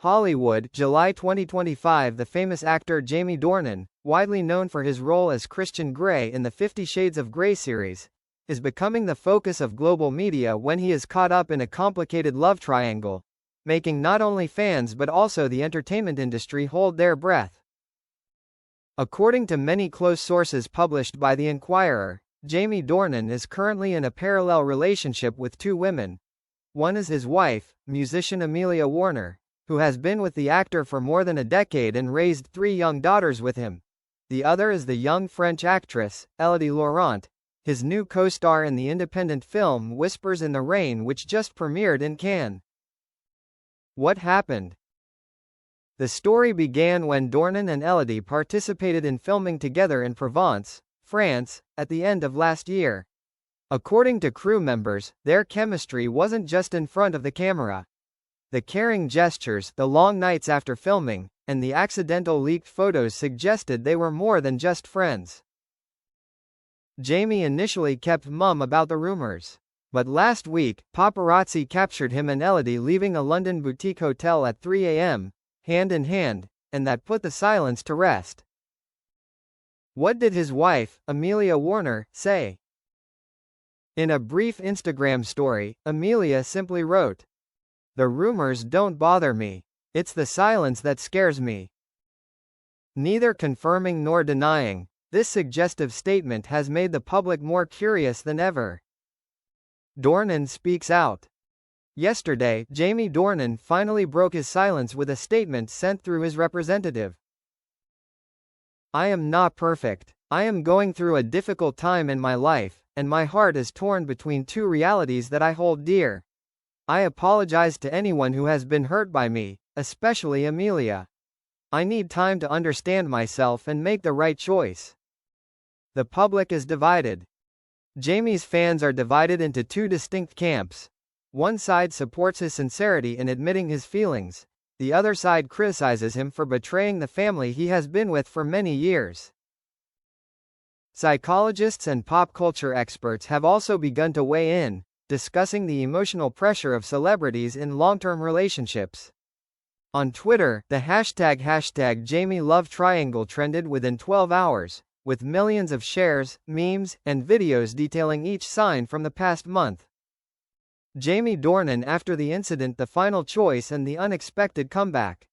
Hollywood, July 2025. The famous actor Jamie Dornan, widely known for his role as Christian Grey in the 50 Shades of Grey series, is becoming the focus of global media when he is caught up in a complicated love triangle, making not only fans but also the entertainment industry hold their breath. According to many close sources published by The Inquirer, Jamie Dornan is currently in a parallel relationship with two women. One is his wife, musician Amelia Warner, who has been with the actor for more than a decade and raised 3 young daughters with him. The other is the young French actress, Elodie, his new co-star in the independent film Whispers in the Rain, which just premiered in Cannes. What happened? The story began when Dornan and Elodie participated in filming together in Provence, France, at the end of last year. According to crew members, their chemistry wasn't just in front of the camera. The caring gestures, the long nights after filming, and the accidental leaked photos suggested they were more than just friends. Jamie initially kept mum about the rumors. But last week, paparazzi captured him and Elodie leaving a London boutique hotel at 3 a.m., hand in hand, and that put the silence to rest. What did his wife, Amelia Warner, say? In a brief Instagram story, Amelia simply wrote, "The rumors don't bother me. It's the silence that scares me." Neither confirming nor denying, this suggestive statement has made the public more curious than ever. Dornan speaks out. Yesterday, Jamie Dornan finally broke his silence with a statement sent through his representative. "I am not perfect. I am going through a difficult time in my life, and my heart is torn between two realities that I hold dear. I apologize to anyone who has been hurt by me, especially Amelia. I need time to understand myself and make the right choice." The public is divided. Jamie's fans are divided into two distinct camps. One side supports his sincerity in admitting his feelings. The other side criticizes him for betraying the family he has been with for many years. Psychologists and pop culture experts have also begun to weigh in, discussing the emotional pressure of celebrities in long-term relationships. On Twitter, the hashtag Jamie Love Triangle trended within 12 hours, with millions of shares, memes, and videos detailing each sign from the past month. Jamie Dornan after the incident, the final choice and the unexpected comeback.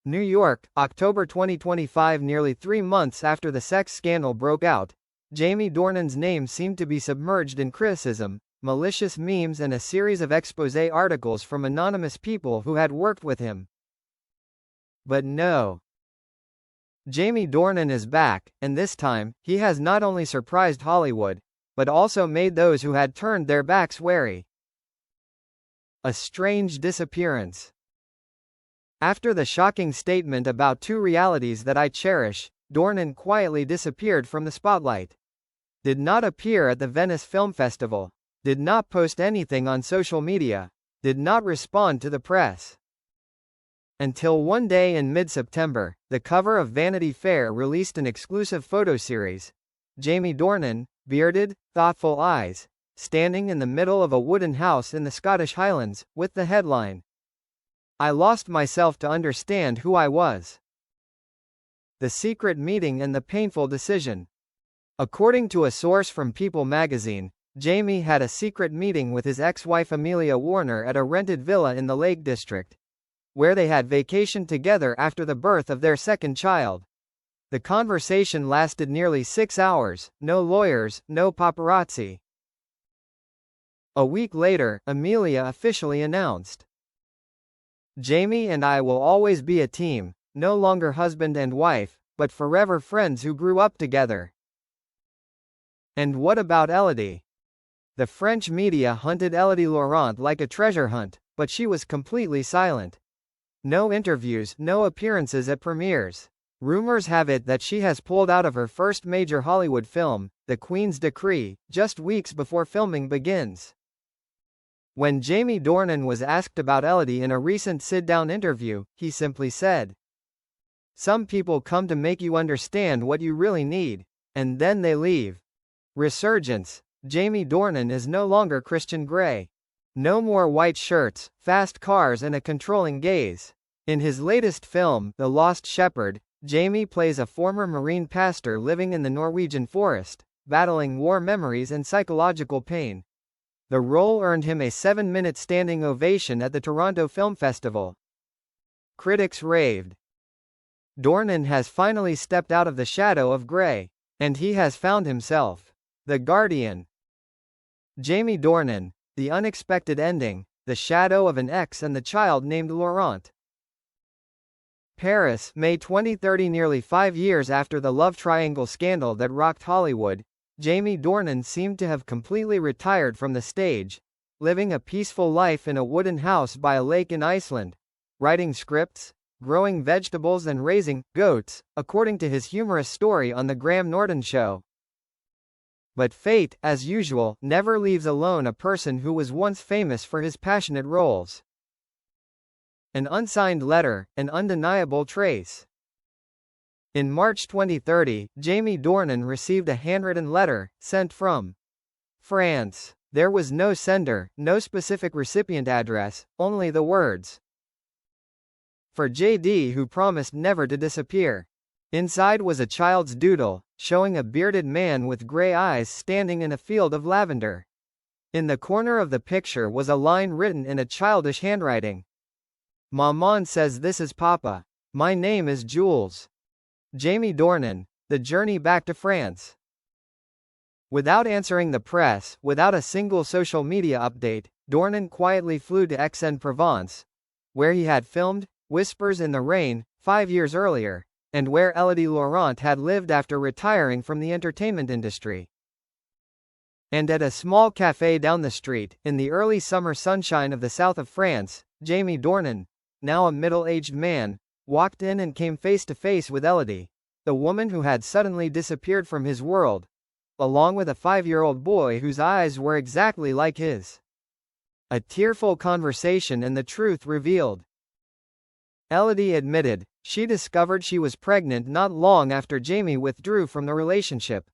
New York, October 2025. Nearly 3 months after the sex scandal broke out, Jamie Dornan's name seemed to be submerged in criticism, malicious memes and a series of exposé articles from anonymous people who had worked with him. But no. Jamie Dornan is back, and this time, he has not only surprised Hollywood, but also made those who had turned their backs wary. A strange disappearance. After the shocking statement about 2 realities that I cherish, Dornan quietly disappeared from the spotlight. Did not appear at the Venice Film Festival. Did not post anything on social media. Did not respond to the press. Until one day in mid-September, the cover of Vanity Fair released an exclusive photo series. Jamie Dornan, bearded, thoughtful eyes, standing in the middle of a wooden house in the Scottish Highlands, with the headline, "I lost myself to understand who I was. The secret meeting and the painful decision." According to a source from People magazine, Jamie had a secret meeting with his ex-wife Amelia Warner at a rented villa in the Lake District, where they had vacationed together after the birth of their second child. The conversation lasted nearly 6 hours, no lawyers, no paparazzi. A week later, Amelia officially announced, "Jamie and I will always be a team, no longer husband and wife, but forever friends who grew up together." And what about Elodie? The French media hunted Elodie like a treasure hunt, but she was completely silent. No interviews, no appearances at premieres. Rumors have it that she has pulled out of her first major Hollywood film, The Queen's Decree, just weeks before filming begins. When Jamie Dornan was asked about Elodie in a recent sit-down interview, he simply said, "Some people come to make you understand what you really need, and then they leave." Resurgence. Jamie Dornan is no longer Christian Grey. No more white shirts, fast cars and a controlling gaze. In his latest film, The Lost Shepherd, Jamie plays a former Marine pastor living in the Norwegian forest, battling war memories and psychological pain. The role earned him a 7-minute standing ovation at the Toronto Film Festival. Critics raved. Dornan has finally stepped out of the shadow of grey. And he has found himself. The Guardian. Jamie Dornan, the unexpected ending, the shadow of an ex and the child named Laurent. Paris, May 2030. Nearly 5 years after the love triangle scandal that rocked Hollywood, Jamie Dornan seemed to have completely retired from the stage, living a peaceful life in a wooden house by a lake in Iceland, writing scripts, growing vegetables and raising goats, according to his humorous story on The Graham Norton Show. But fate, as usual, never leaves alone a person who was once famous for his passionate roles. An unsigned letter, an undeniable trace. In March 2030, Jamie Dornan received a handwritten letter, sent from France. There was no sender, no specific recipient address, only the words, "For JD, who promised never to disappear." Inside was a child's doodle, showing a bearded man with grey eyes standing in a field of lavender. In the corner of the picture was a line written in a childish handwriting. "Maman says this is Papa. My name is Jules." Jamie Dornan, The Journey Back to France. Without answering the press, without a single social media update, Dornan quietly flew to Aix-en-Provence, where he had filmed Whispers in the Rain 5 years earlier, and where Elodie Laurent had lived after retiring from the entertainment industry. And at a small café down the street, in the early summer sunshine of the south of France, Jamie Dornan, now a middle-aged man, walked in and came face to face with Elodie, the woman who had suddenly disappeared from his world, along with a 5-year-old boy whose eyes were exactly like his. A tearful conversation and the truth revealed. Elodie admitted, she discovered she was pregnant not long after Jamie withdrew from the relationship.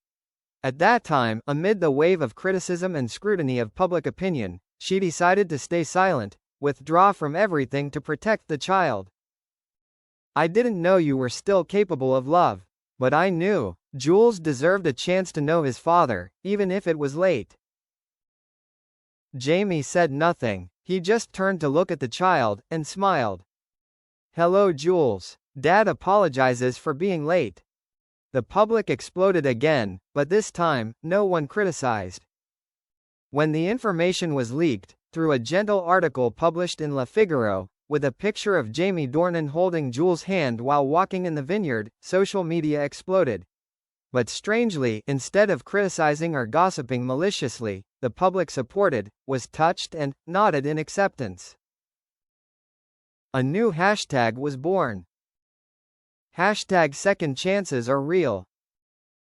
At that time, amid the wave of criticism and scrutiny of public opinion, she decided to stay silent, withdraw from everything to protect the child. "I didn't know you were still capable of love. But I knew. Jules deserved a chance to know his father, even if it was late." Jamie said nothing. He just turned to look at the child, and smiled. "Hello Jules. Dad apologizes for being late." The public exploded again, but this time, no one criticized. When the information was leaked, through a gentle article published in Le Figaro, with a picture of Jamie Dornan holding Jules' hand while walking in the vineyard, social media exploded. But strangely, instead of criticizing or gossiping maliciously, the public supported, was touched and nodded in acceptance. A new hashtag was born. Hashtag second chances are real.